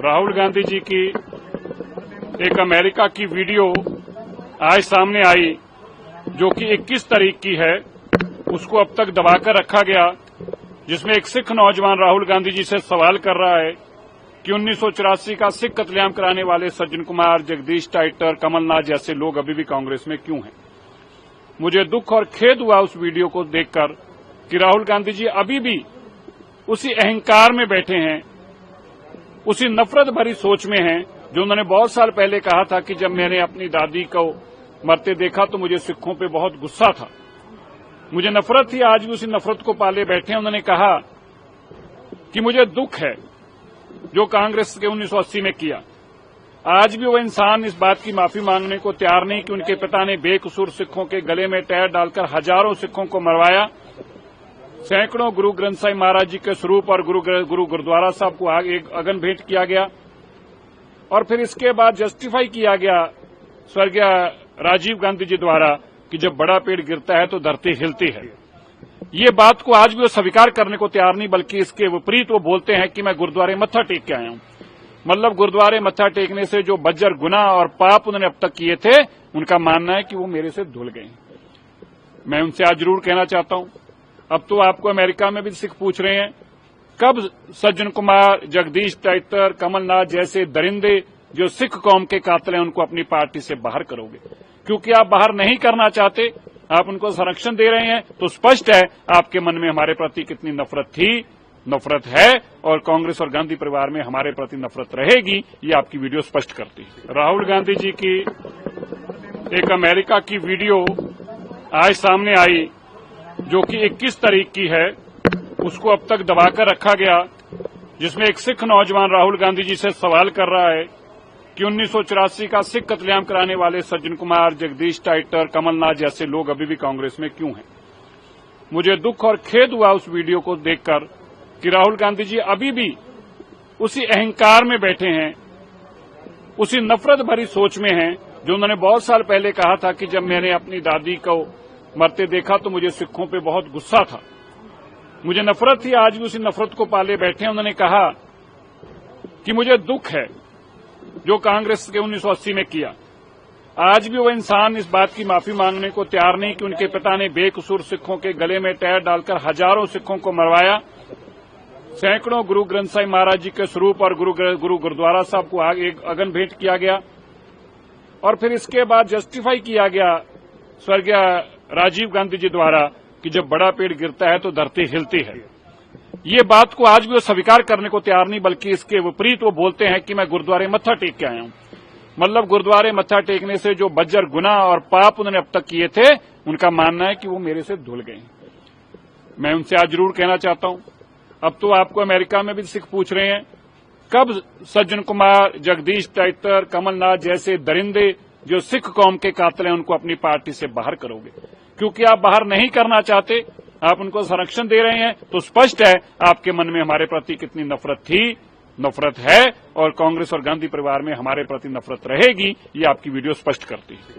राहुल गांधी जी की एक अमेरिका की वीडियो आज सामने आई जो कि 21 तारीख की है। उसको अब तक दबाकर रखा गया, जिसमें एक सिख नौजवान राहुल गांधी जी से सवाल कर रहा है कि 1984 का सिख कत्लेआम कराने वाले सज्जन कुमार, जगदीश टाइटर, कमलनाथ जैसे लोग अभी भी कांग्रेस में क्यों हैं। मुझे दुख और खेद हुआ उस वीडियो को देखकर कि राहुल गांधी जी अभी भी उसी अहंकार में बैठे हैं, उसी नफरत भरी सोच में हैं जो उन्होंने बहुत साल पहले कहा था कि जब मैंने अपनी दादी को मरते देखा तो मुझे सिखों पे बहुत गुस्सा था, मुझे नफरत थी। आज भी उसी नफरत को पाले बैठे हैं। उन्होंने कहा कि मुझे दुख है जो कांग्रेस के 1980 में किया। आज भी वो इंसान इस बात की माफी मांगने को तैयार नहीं कि उनके पिता ने बेकसूर सिखों के गले में टायर डालकर हजारों सिखों को मरवाया, सैकड़ों गुरु ग्रंथ साहिब महाराज जी के स्वरूप और गुरु गुरुद्वारा साहब को एक अगन भेंट किया गया और फिर इसके बाद जस्टिफाई किया गया स्वर्गीय राजीव गांधी जी द्वारा कि जब बड़ा पेड़ गिरता है तो धरती हिलती है। ये बात को आज भी वो स्वीकार करने को तैयार नहीं, बल्कि इसके विपरीत वो बोलते हैं कि मैं गुरुद्वारे मत्था टेक के आया हूं। मतलब गुरुद्वारे मत्था टेकने से जो बज्जर गुनाह और पाप उन्होंने अब तक किए थे, उनका मानना है कि वो मेरे से धुल गए। मैं उनसे आज जरूर कहना चाहता हूं, अब तो आपको अमेरिका में भी सिख पूछ रहे हैं कब सज्जन कुमार, जगदीश टाइटर, कमलनाथ जैसे दरिंदे जो सिख कौम के कातिल हैं उनको अपनी पार्टी से बाहर करोगे। क्योंकि आप बाहर नहीं करना चाहते, आप उनको संरक्षण दे रहे हैं, तो स्पष्ट है आपके मन में हमारे प्रति कितनी नफरत थी, नफरत है और कांग्रेस और गांधी परिवार में हमारे प्रति नफरत रहेगी। ये आपकी वीडियो स्पष्ट करती है। राहुल गांधी जी की एक अमेरिका की वीडियो आज सामने आई जो कि 21 तारीख की है। उसको अब तक दबाकर रखा गया, जिसमें एक सिख नौजवान राहुल गांधी जी से सवाल कर रहा है कि 1984 का सिख कत्लेआम कराने वाले सज्जन कुमार, जगदीश टाइटर, कमलनाथ जैसे लोग अभी भी कांग्रेस में क्यों हैं। मुझे दुख और खेद हुआ उस वीडियो को देखकर कि राहुल गांधी जी अभी भी उसी अहंकार में बैठे हैं, उसी नफरत भरी सोच में हैं जो उन्होंने बहुत साल पहले कहा था कि जब मैंने अपनी दादी को मरते देखा तो मुझे सिखों पे बहुत गुस्सा था, मुझे नफरत थी। आज भी उसी नफरत को पाले बैठे हैं। उन्होंने कहा कि मुझे दुख है जो कांग्रेस के 1980 में किया। आज भी वो इंसान इस बात की माफी मांगने को तैयार नहीं कि उनके पिता ने बेकसूर सिखों के गले में टायर डालकर हजारों सिखों को मरवाया, सैकड़ों गुरु ग्रंथ साहिब महाराज जी के स्वरूप और गुरु गुरुद्वारा साहब को एक अगन भेंट किया गया और फिर इसके बाद जस्टिफाई किया गया स्वर्गीय राजीव गांधी जी द्वारा कि जब बड़ा पेड़ गिरता है तो धरती हिलती है। ये बात को आज भी वो स्वीकार करने को तैयार नहीं, बल्कि इसके विपरीत वो बोलते हैं कि मैं गुरुद्वारे मत्था टेक के आया हूं। मतलब गुरुद्वारे मत्था टेकने से जो बज्जर गुनाह और पाप उन्होंने अब तक किए थे, उनका मानना है कि वो मेरे से धुल गए। मैं उनसे आज जरूर कहना चाहता हूं, अब तो आपको अमेरिका में भी सिख पूछ रहे हैं कब सज्जन कुमार, जगदीश टाइटर, कमलनाथ जैसे दरिंदे जो सिख कौम के कातिल हैं उनको अपनी पार्टी से बाहर करोगे। क्योंकि आप बाहर नहीं करना चाहते, आप उनको संरक्षण दे रहे हैं, तो स्पष्ट है आपके मन में हमारे प्रति कितनी नफरत थी, नफरत है और कांग्रेस और गांधी परिवार में हमारे प्रति नफरत रहेगी। ये आपकी वीडियो स्पष्ट करती है।